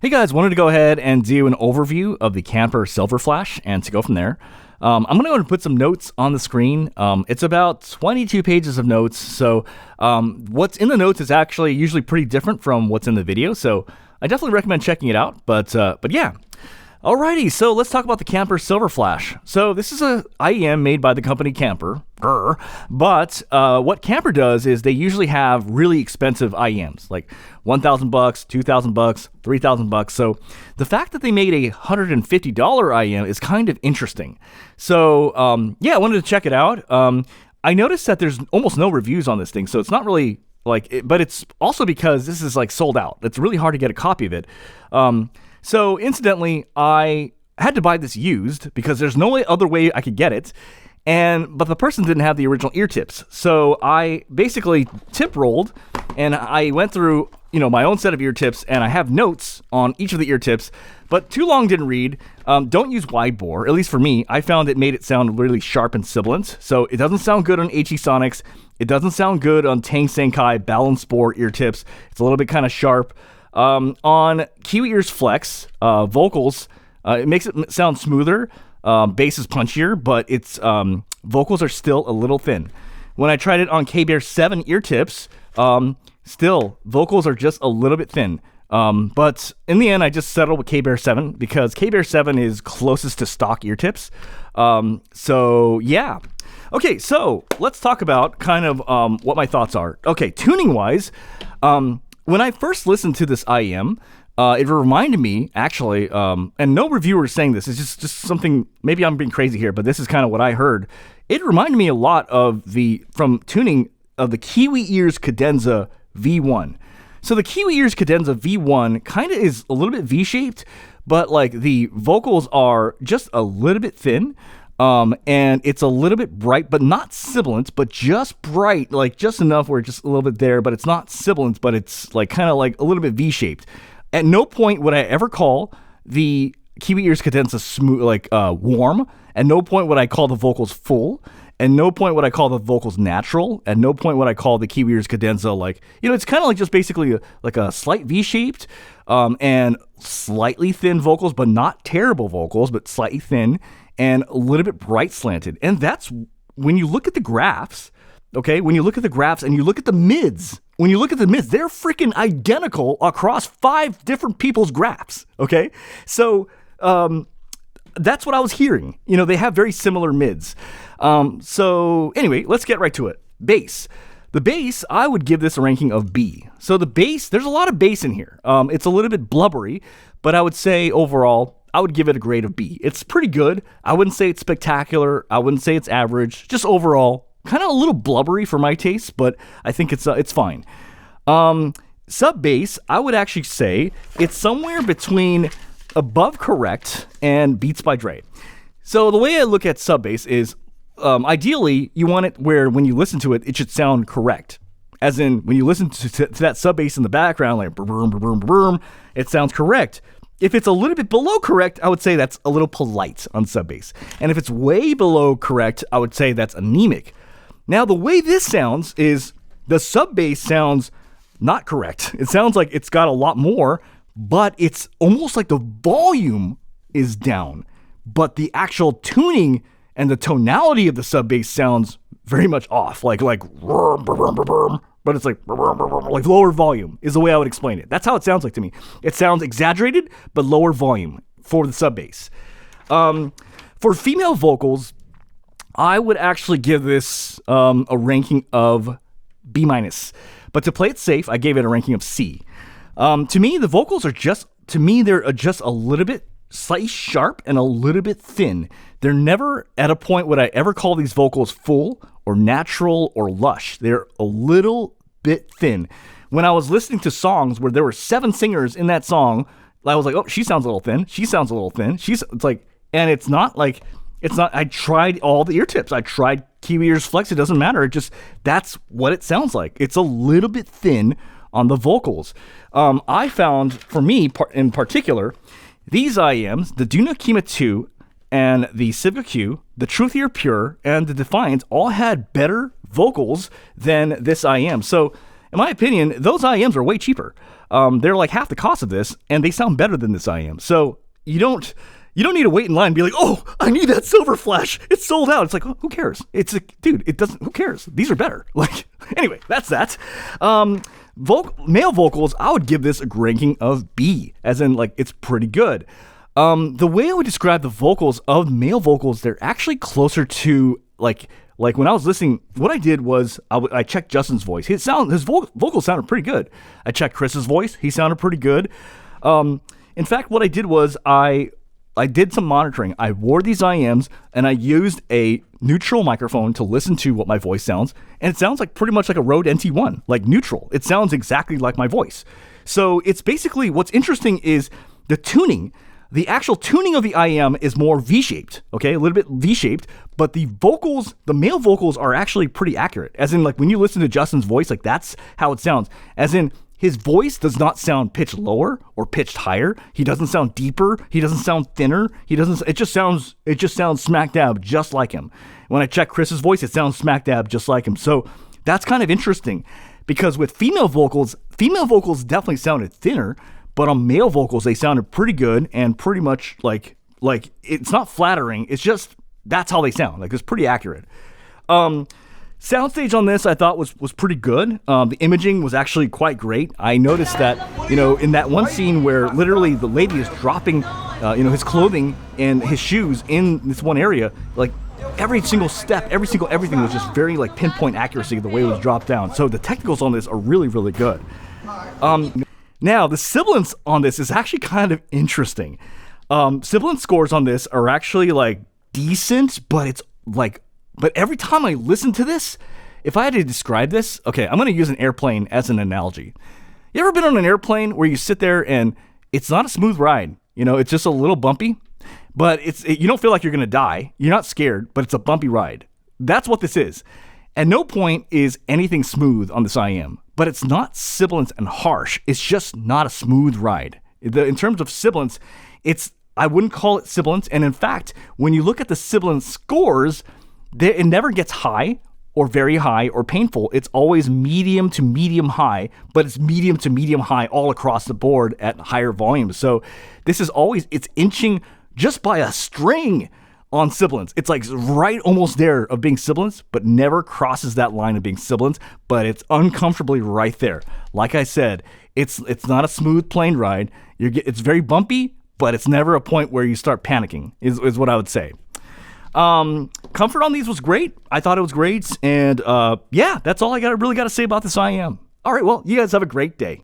Hey guys, wanted to go ahead and do an overview of the Canpur Silver Flash and to go from there. I'm going to go and put some notes on the screen. It's about 22 pages of notes, so what's in the notes is actually usually pretty different from what's in the video, so I definitely recommend checking it out, but yeah. Alrighty, so let's talk about the Canpur Silver Flash. So this is a IEM made by the company Canpur, but what Canpur does is they usually have really expensive IEMs, like $1,000, $2,000, $3,000. So the fact that they made a $150 IEM is kind of interesting. So yeah, I wanted to check it out. I noticed that there's almost no reviews on this thing, so it's not really but it's also because this is like sold out. It's really hard to get a copy of it. So incidentally, I had to buy this used because there's no other way I could get it. But the person didn't have the original ear tips. So I basically tip rolled and I went through, my own set of ear tips, and I have notes on each of the ear tips, but too long didn't read. Don't use wide bore, at least for me. I found it made it sound really sharp and sibilant. So it doesn't sound good on HE Sonics. It doesn't sound good on Tang Senkai Balance Bore ear tips. It's a little bit kind of sharp. On Kiwi Ears Flex, vocals, it makes it sound smoother. Bass is punchier, but its vocals are still a little thin. When I tried it on K-Bear 7 ear tips, still, vocals are just a little bit thin. But in the end, I just settled with K-Bear 7 because K-Bear 7 is closest to stock ear tips. So yeah. Okay, so let's talk about kind of what my thoughts are. Okay, tuning-wise, when I first listened to this IEM, it reminded me, actually, and no reviewer is saying this, it's just something, maybe I'm being crazy here, but this is kind of what I heard. It reminded me a lot of from tuning of the Kiwi Ears Cadenza V1. So the Kiwi Ears Cadenza V1 kind of is a little bit V-shaped, but like the vocals are just a little bit thin. And it's a little bit bright, but not sibilant, but just bright, like just enough where it's just a little bit there, but it's not sibilant, but it's like kind of like a little bit V-shaped. At no point would I ever call the Kiwi Ears Cadenza smooth, warm. At no point would I call the vocals full. At no point would I call the vocals natural. At no point would I call the Kiwi Ears Cadenza it's kind of like just basically like a slight V-shaped, and slightly thin vocals, but not terrible vocals, but slightly thin. And a little bit bright slanted. And that's when you look at the graphs, okay? When you look at the graphs and you look at the mids, they're freaking identical across 5 different people's graphs, okay? So that's what I was hearing. They have very similar mids. So anyway, let's get right to it. Bass. The bass, I would give this a ranking of B. So the bass, there's a lot of bass in here. It's a little bit blubbery, but I would say overall, I would give it a grade of B. It's pretty good. I wouldn't say it's spectacular. I wouldn't say it's average. Just overall, kind of a little blubbery for my taste, but I think it's fine. Sub bass, I would actually say it's somewhere between above correct and Beats by Dre. So the way I look at sub bass is, ideally, you want it where when you listen to it, it should sound correct. As in, when you listen to that sub bass in the background, like boom, boom, boom, boom, it sounds correct. If it's a little bit below correct, I would say that's a little polite on sub bass. And if it's way below correct, I would say that's anemic. Now, the way this sounds is the sub bass sounds not correct. It sounds like it's got a lot more, but it's almost like the volume is down. But the actual tuning and the tonality of the sub bass sounds very much off, like but it's like lower volume is the way I would explain it. That's how it sounds like to me. It sounds exaggerated, but lower volume for the sub bass. For female vocals, I would actually give this a ranking of B-. But to play it safe, I gave it a ranking of C. To me, the vocals are they're just a little bit slightly sharp and a little bit thin. They're never at a point would I ever call these vocals full or natural or lush. They're a little bit thin. When I was listening to songs where there were 7 singers in that song, I was like, oh, she sounds a little thin. She sounds a little thin. I tried all the ear tips. I tried Kiwi Ears Flex. It doesn't matter. That's what it sounds like. It's a little bit thin on the vocals. I found, for me in particular, these IEMs, the Duna Kima 2 and the Civic Q, the Truthier Pure, and the Defiance all had better vocals than this IEM. So, in my opinion, those IEMs are way cheaper. they're like half the cost of this, and they sound better than this IM. So you don't need to wait in line and be like, oh, I need that silver flash. It's sold out. It's like, oh, who cares? It's a dude. It doesn't. Who cares? These are better. Like, anyway, that's that. Male vocals, I would give this a ranking of B, as in like it's pretty good. The way I would describe the vocals of male vocals, they're actually closer to like when I was listening. What I did was I checked Justin's voice. His vocals sounded pretty good. I checked Chris's voice. He sounded pretty good. In fact, what I did was I did some monitoring. I wore these IMs and I used a neutral microphone to listen to what my voice sounds. And it sounds like pretty much like a Rode NT1, like neutral. It sounds exactly like my voice. So it's basically, what's interesting is the tuning. The actual tuning of the IM is more V-shaped, okay? A little bit V-shaped, but the vocals, the male vocals are actually pretty accurate. As in, like, when you listen to Justin's voice, like, that's how it sounds. As in, his voice does not sound pitched lower or pitched higher. He doesn't sound deeper. He doesn't sound thinner. It just sounds smack dab just like him. When I check Chris's voice, it sounds smack dab just like him. So that's kind of interesting because with female vocals definitely sounded thinner, but on male vocals, they sounded pretty good and pretty much like it's not flattering. It's just, that's how they sound. Like, it's pretty accurate. Soundstage on this I thought was pretty good. The imaging was actually quite great. I noticed that, in that one scene where literally the lady is dropping, his clothing and his shoes in this one area, like every single step, everything was just very like pinpoint accuracy of the way it was dropped down. So the technicals on this are really, really good. Now the sibilance on this is actually kind of interesting. Sibilance scores on this are actually like decent, but but every time I listen to this, if I had to describe this, okay, I'm going to use an airplane as an analogy. You ever been on an airplane where you sit there and it's not a smooth ride? It's just a little bumpy, but you don't feel like you're going to die. You're not scared, but it's a bumpy ride. That's what this is. At no point is anything smooth on this IM, but it's not sibilance and harsh. It's just not a smooth ride. In terms of sibilance, I wouldn't call it sibilance. And in fact, when you look at the sibilance scores, it never gets high or very high or painful. It's always medium to medium high, but it's medium to medium high all across the board at higher volumes. So this is it's inching just by a string on sibilance. It's like right almost there of being sibilance, but never crosses that line of being sibilance, but it's uncomfortably right there. Like I said, it's not a smooth plane ride. It's very bumpy, but it's never a point where you start panicking is what I would say. Comfort on these was great. I thought it was great. And, that's all I really got to say about this IM. All right. Well, you guys have a great day.